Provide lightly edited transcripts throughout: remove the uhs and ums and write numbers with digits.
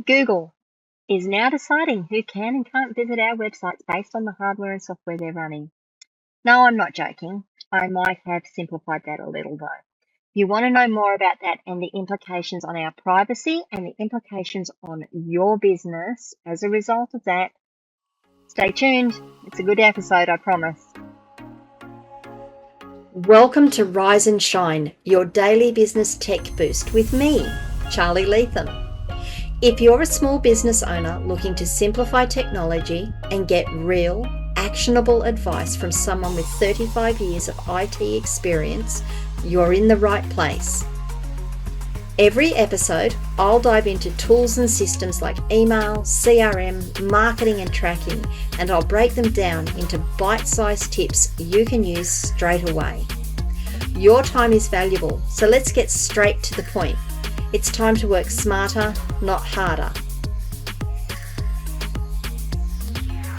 Google is now deciding who can and can't visit our websites based on the hardware and software they're running. No, I'm not joking. I might have simplified that a little though. If you want to know more about that and the implications on our privacy and the implications on your business as a result of that, stay tuned. It's a good episode, I promise. Welcome to Rise and Shine, your daily business tech boost with me, Charly Leetham. If you're a small business owner looking to simplify technology and get real, actionable advice from someone with 35 years of IT experience, you're in the right place. Every episode, I'll dive into tools and systems like email, CRM, marketing and tracking, and I'll break them down into bite-sized tips you can use straight away. Your time is valuable, so let's get straight to the point. It's time to work smarter, not harder.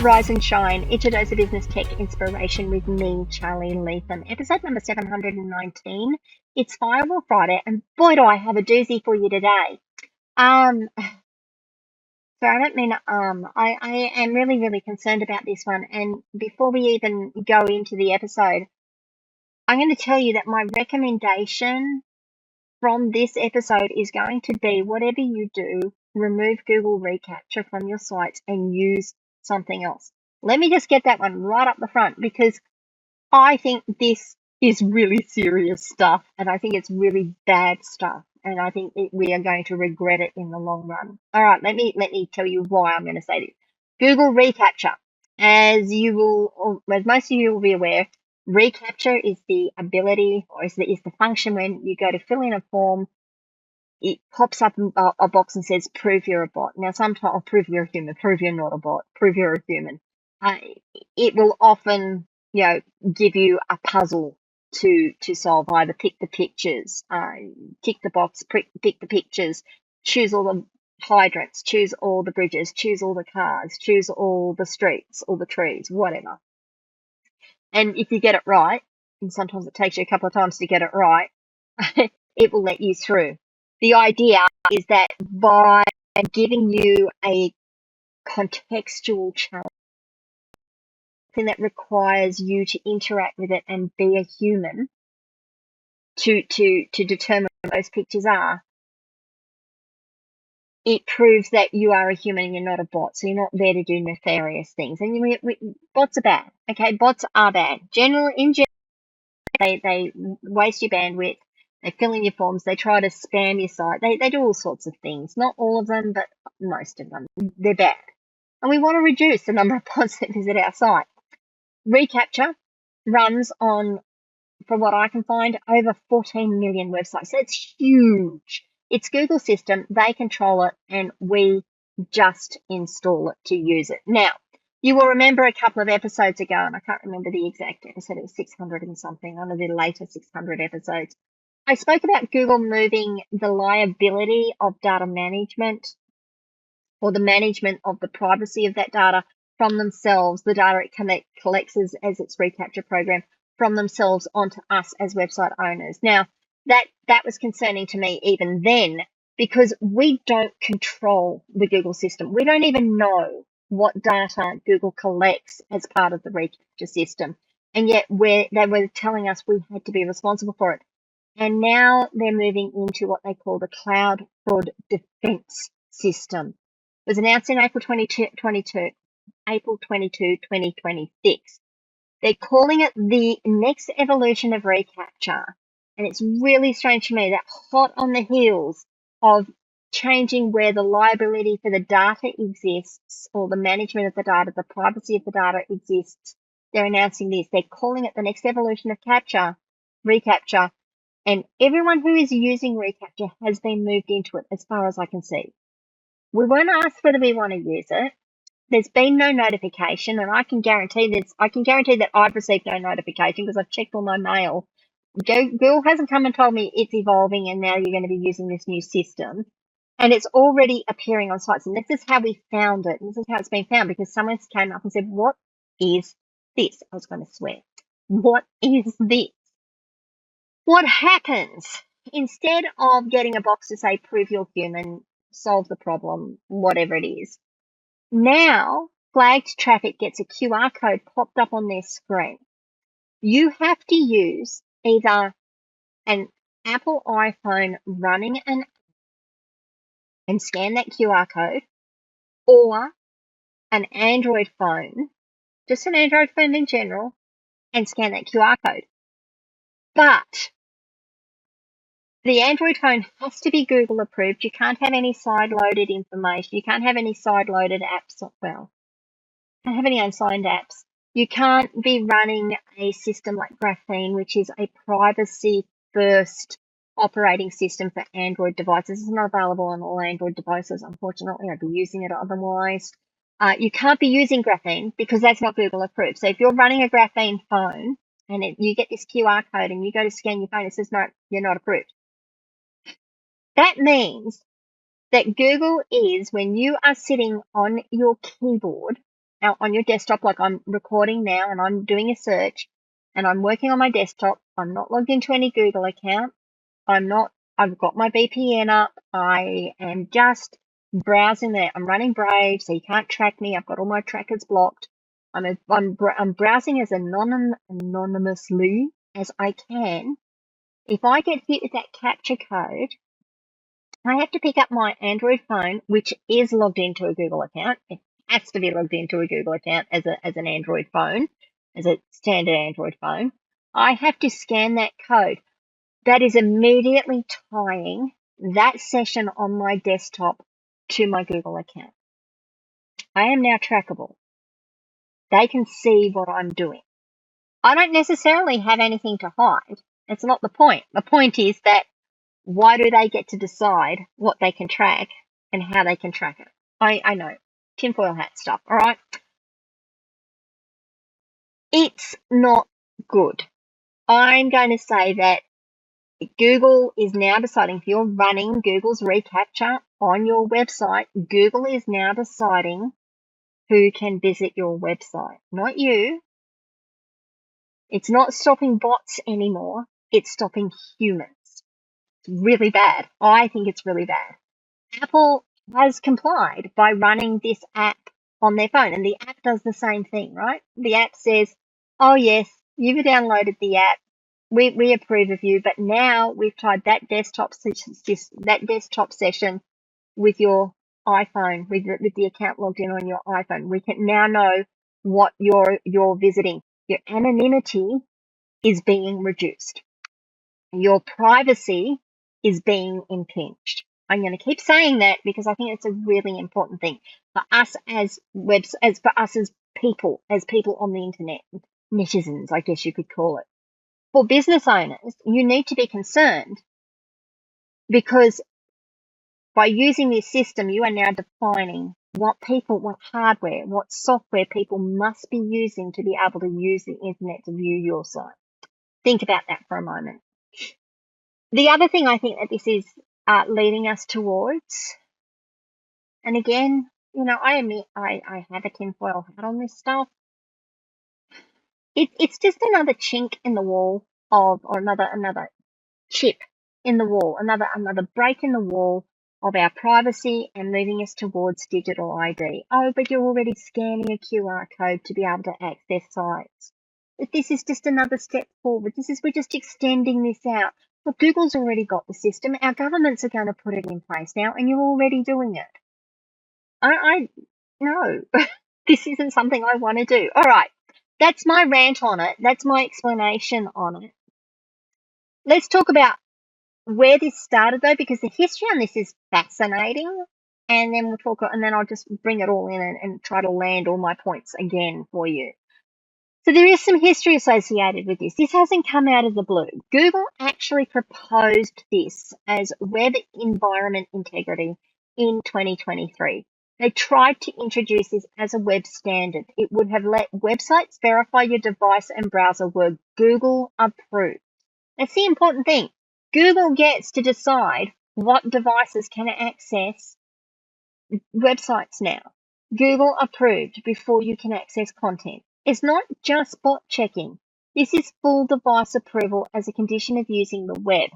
Rise and Shine, it's a dose of business tech inspiration with me, Charly Leetham. Episode number 719. It's Firewall Friday, and boy, do I have a doozy for you today. So I don't mean I am really, really concerned about this one. And before we even go into the episode, I'm going to tell you that my recommendation from this episode is going to be, whatever you do, remove Google reCAPTCHA from your sites and use something else. Let me just get that one right up the front, because I think this is really serious stuff, and I think it's really bad stuff, and I think we are going to regret it in the long run. All right, let me tell you why I'm going to say this. Google reCAPTCHA, as most of you will be aware, reCAPTCHA is the ability, or is the function when you go to fill in a form, it pops up a box and says, prove you're a bot. Now, sometimes, prove you're a human, prove you're not a bot, prove you're a human. It will often, give you a puzzle to solve. Either pick the pictures, tick the box, pick the pictures, choose all the hydrants, choose all the bridges, choose all the cars, choose all the streets, all the trees, whatever. And if you get it right, and sometimes it takes you a couple of times to get it right, it will let you through. The idea is that by giving you a contextual challenge, something that requires you to interact with it and be a human to determine what those pictures are, it proves that you are a human and you're not a bot. So you're not there to do nefarious things. And bots are bad. Okay, bots are bad. In general, they waste your bandwidth. They fill in your forms. They try to spam your site. They do all sorts of things. Not all of them, but most of them. They're bad. And we want to reduce the number of bots that visit our site. reCAPTCHA runs on, from what I can find, over 14 million websites. So it's huge. It's Google's system. They control it, and we just install it to use it. Now, you will remember a couple of episodes ago, and I can't remember the exact episode, it was 600 and something, one of the later 600 episodes. I spoke about Google moving the liability of data management, or the management of the privacy of that data, from themselves, the data it collects as its reCAPTCHA program, from themselves onto us as website owners. Now, that was concerning to me even then, because we don't control the Google system. We don't even know what data Google collects as part of the reCAPTCHA system. And yet they were telling us we had to be responsible for it. And now they're moving into what they call the Cloud Fraud Defense System. It was announced in April 22, 2026. They're calling it the next evolution of reCAPTCHA. And it's really strange to me that, hot on the heels of changing where the liability for the data exists, or the management of the data, the privacy of the data exists, they're announcing this. They're calling it the next evolution of reCAPTCHA. And everyone who is using reCAPTCHA has been moved into it, as far as I can see. We weren't asked whether we want to use it. There's been no notification, and I can guarantee that I've received no notification because I've checked all my mail. Google hasn't come and told me it's evolving and now you're going to be using this new system. And it's already appearing on sites. And this is how we found it. And this is how it's been found, because someone came up and said, what is this? I was going to swear. What is this? What happens? Instead of getting a box to say, prove you're human, solve the problem, whatever it is. Now, flagged traffic gets a QR code popped up on their screen. You have to use either an Apple iPhone running and scan that QR code, or an Android phone, just an Android phone in general, and scan that QR code. But the Android phone has to be Google approved. You can't have any side-loaded information. You can't have any side-loaded apps. Well, you can't have any unsigned apps. You can't be running a system like Graphene, which is a privacy-first operating system for Android devices. It's not available on all Android devices, unfortunately. I'd be using it otherwise. You can't be using Graphene because that's not Google approved. So if you're running a Graphene phone and you get this QR code and you go to scan your phone, it says, no, you're not approved. That means that Google is, when you are sitting on your keyboard, on your desktop, like I'm recording now and I'm doing a search and I'm working on my desktop, I'm not logged into any Google account. I've got my VPN up. I am just browsing there. I'm running Brave, so you can't track me. I've got all my trackers blocked. I'm browsing as anonymously as I can. If I get hit with that CAPTCHA code, I have to pick up my Android phone, which is logged into a Google account. It has to be logged into a Google account as an Android phone, as a standard Android phone. I have to scan that code. That is immediately tying that session on my desktop to my Google account. I am now trackable. They can see what I'm doing. I don't necessarily have anything to hide. That's not the point. The point is that why do they get to decide what they can track and how they can track it? I know. Tinfoil hat stuff, all right? It's not good. I'm going to say that Google is now deciding, if you're running Google's reCAPTCHA on your website, Google is now deciding who can visit your website, not you. It's not stopping bots anymore. It's stopping humans. It's really bad. I think it's really bad. Apple has complied by running this app on their phone, and the app does the same thing, right? The app says, oh yes, you've downloaded the app. We approve of you, but now we've tied that desktop session with your iPhone, with the account logged in on your iPhone. We can now know what you're visiting. Your anonymity is being reduced. Your privacy is being impinged. I'm going to keep saying that because I think it's a really important thing for us as people on the internet, netizens, I guess you could call it. For business owners, you need to be concerned because by using this system, you are now defining what hardware, what software people must be using to be able to use the internet to view your site. Think about that for a moment. The other thing I think that this is leading us towards, and again, I admit I have a tinfoil hat on this stuff. It's just another chink in the wall or another chip in the wall, another break in the wall of our privacy and moving us towards digital ID. Oh, but you're already scanning a QR code to be able to access sites. But this is just another step forward. We're just extending this out. Well, Google's already got the system. Our governments are going to put it in place now, and you're already doing it. No, this isn't something I want to do. All right, that's my rant on it. That's my explanation on it. Let's talk about where this started, though, because the history on this is fascinating. And then I'll just bring it all in and try to land all my points again for you. So there is some history associated with this. This hasn't come out of the blue. Google actually proposed this as web environment integrity in 2023. They tried to introduce this as a web standard. It would have let websites verify your device and browser were Google approved. That's the important thing. Google gets to decide what devices can access websites now. Google approved before you can access content. It's not just bot checking. This is full device approval as a condition of using the web.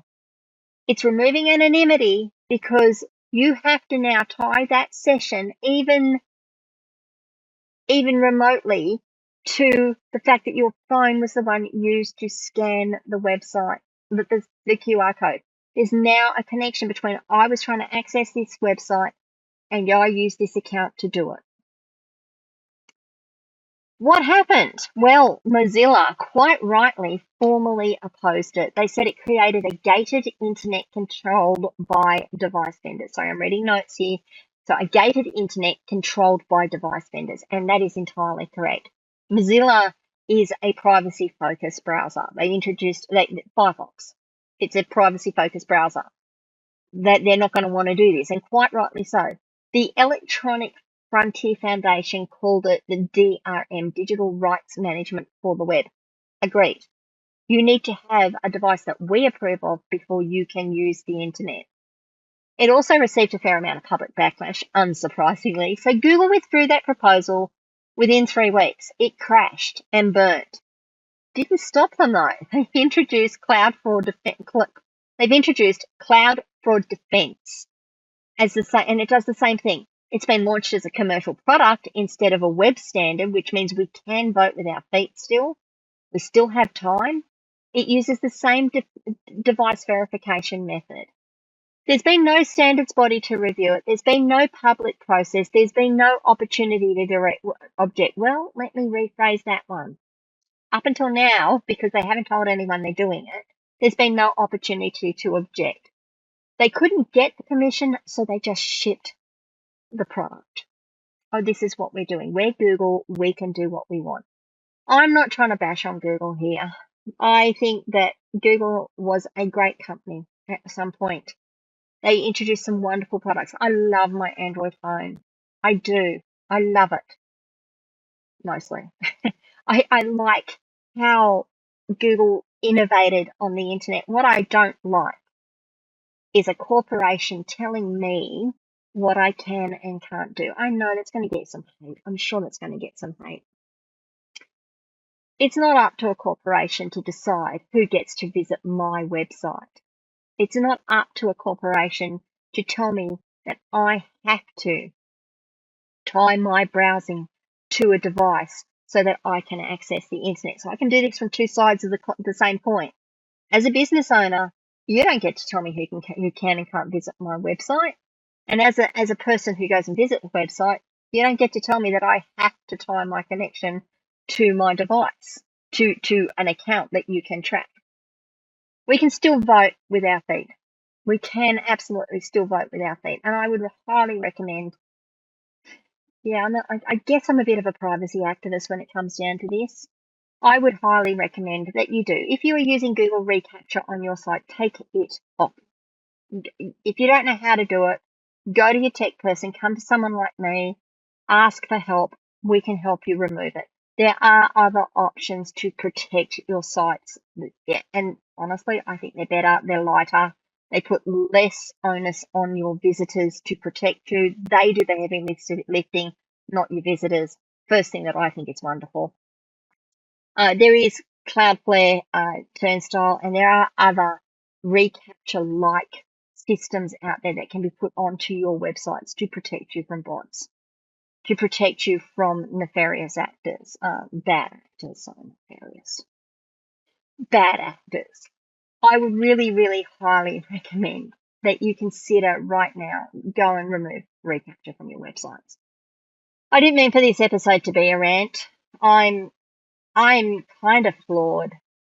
It's removing anonymity because You have to now tie that session, even remotely, to the fact that your phone was the one used to scan the website, the QR code. There's now a connection between I was trying to access this website and I used this account to do it. What happened? Well, Mozilla quite rightly formally opposed it. They said it created a gated internet controlled by device vendors. Sorry, I'm reading notes here. So a gated internet controlled by device vendors, and that is entirely correct. Mozilla is a privacy-focused browser. They introduced Firefox. It's a privacy-focused browser. That they're not going to want to do this, and quite rightly so. The Electronic Frontier Foundation called it the DRM, Digital Rights Management for the Web. Agreed. You need to have a device that we approve of before you can use the internet. It also received a fair amount of public backlash, unsurprisingly, so Google withdrew that proposal within 3 weeks. It crashed and burnt. Didn't stop them though. They've introduced Cloud Fraud Defense as the same, and it does the same thing. It's been launched as a commercial product instead of a web standard, which means we can vote with our feet still. We still have time. It uses the same device verification method. There's been no standards body to review it. There's been no public process. There's been no opportunity to object. Well, let me rephrase that one. Up until now, because they haven't told anyone they're doing it, there's been no opportunity to object. They couldn't get the permission, so they just shipped the product. Oh, this is what we're doing. We're Google. We can do what we want. I'm not trying to bash on Google here. I think that Google was a great company at some point. They introduced some wonderful products. I love my Android phone. I do. I love it. Mostly. I like how Google innovated on the internet. What I don't like is a corporation telling me what I can and can't do. I know that's going to get some hate. I'm sure that's going to get some hate. It's not up to a corporation to decide who gets to visit my website. It's not up to a corporation to tell me that I have to tie my browsing to a device so that I can access the internet. So I can do this from two sides of the same coin. As a business owner, you don't get to tell me who can and can't visit my website. And as a person who goes and visits the website, you don't get to tell me that I have to tie my connection to my device, to an account that you can track. We can still vote with our feet. We can absolutely still vote with our feet. And I would highly recommend, I guess I'm a bit of a privacy activist when it comes down to this. I would highly recommend that you do. If you are using Google reCAPTCHA on your site, take it off. If you don't know how to do it, go to your tech person, come to someone like me, ask for help. We can help you remove it. There are other options to protect your sites. Yeah, and honestly, I think they're better. They're lighter. They put less onus on your visitors to protect you. They do the heavy lifting, not your visitors. First thing that I think is wonderful. There is Cloudflare Turnstile, and there are other reCAPTCHA-like systems out there that can be put onto your websites to protect you from bots, to protect you from nefarious actors, bad actors. I would really, really highly recommend that you consider right now go and remove reCAPTCHA from your websites. I didn't mean for this episode to be a rant. I'm kind of floored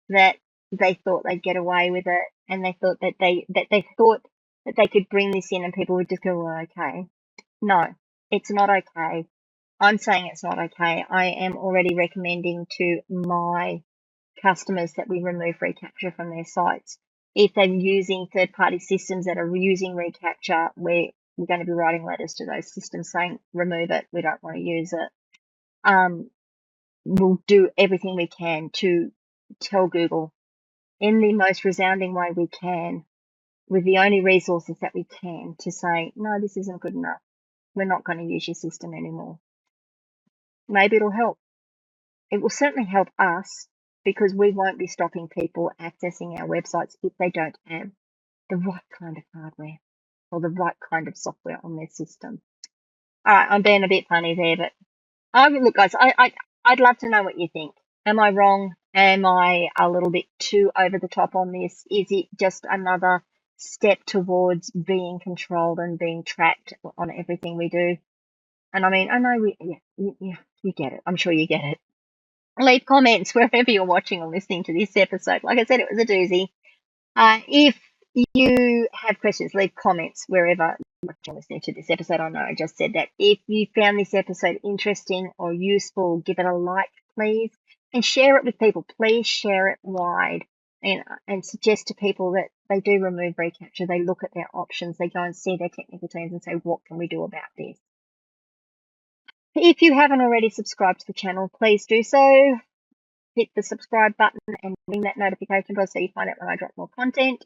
that they thought they'd get away with it, and they thought that they could bring this in and people would just go, well, okay. No, it's not okay. I'm saying it's not okay. I am already recommending to my customers that we remove reCAPTCHA from their sites. If they're using third-party systems that are using reCAPTCHA, we're going to be writing letters to those systems saying, remove it, we don't want to use it. We'll do everything we can to tell Google in the most resounding way we can, with the only resources that we can, to say, no, this isn't good enough. We're not going to use your system anymore. Maybe it'll help. It will certainly help us, because we won't be stopping people accessing our websites if they don't have the right kind of hardware. or the right kind of software on their system. All right, I'm being a bit funny there, but look, guys, I'd love to know what you think. Am I wrong? Am I a little bit too over the top on this? Is it just another step towards being controlled and being tracked on everything we do? And I mean, I know you get it. I'm sure you get it. Leave comments wherever you're watching or listening to this episode. Like I said, it was a doozy. If you have questions, leave comments wherever you're listening to this episode. I know I just said that. If you found this episode interesting or useful, give it a like, please, and share it with people. Please share it wide and suggest to people that they do remove reCAPTCHA. They look at their options. They go and see their technical teams and say, what can we do about this? If you haven't already subscribed to the channel, please do so. Hit the subscribe button and ring that notification bell so you find out when I drop more content.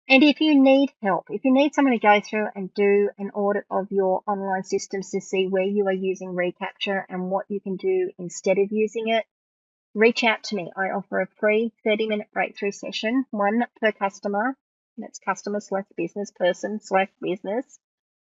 And if you need help, if you need someone to go through and do an audit of your online systems to see where you are using reCAPTCHA and what you can do instead of using it, reach out to me. I offer a free 30-minute breakthrough session, one per customer. That's customer/business, person/business.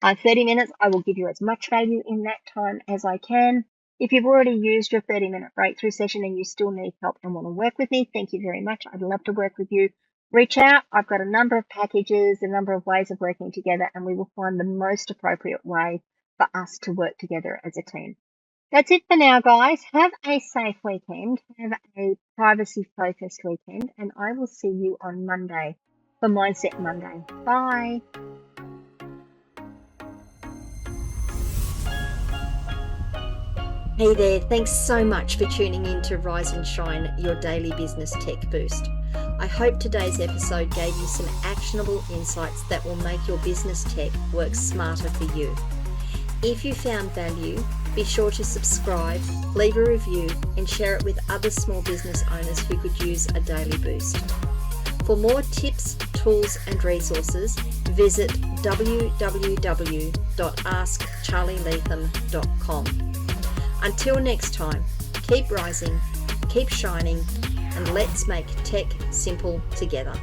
30 minutes, I will give you as much value in that time as I can. If you've already used your 30-minute breakthrough session and you still need help and want to work with me, thank you very much. I'd love to work with you. Reach out. I've got a number of packages, a number of ways of working together, and we will find the most appropriate way for us to work together as a team. That's it for now, guys. Have a safe weekend. Have a privacy-focused weekend, and I will see you on Monday for Mindset Monday. Bye. Hey there, thanks so much for tuning in to Rise and Shine, your daily business tech boost. I hope today's episode gave you some actionable insights that will make your business tech work smarter for you. If you found value, be sure to subscribe, leave a review, and share it with other small business owners who could use a daily boost. For more tips, tools, and resources, visit www.askcharlyleetham.com. Until next time, keep rising, keep shining, and let's make tech simple together.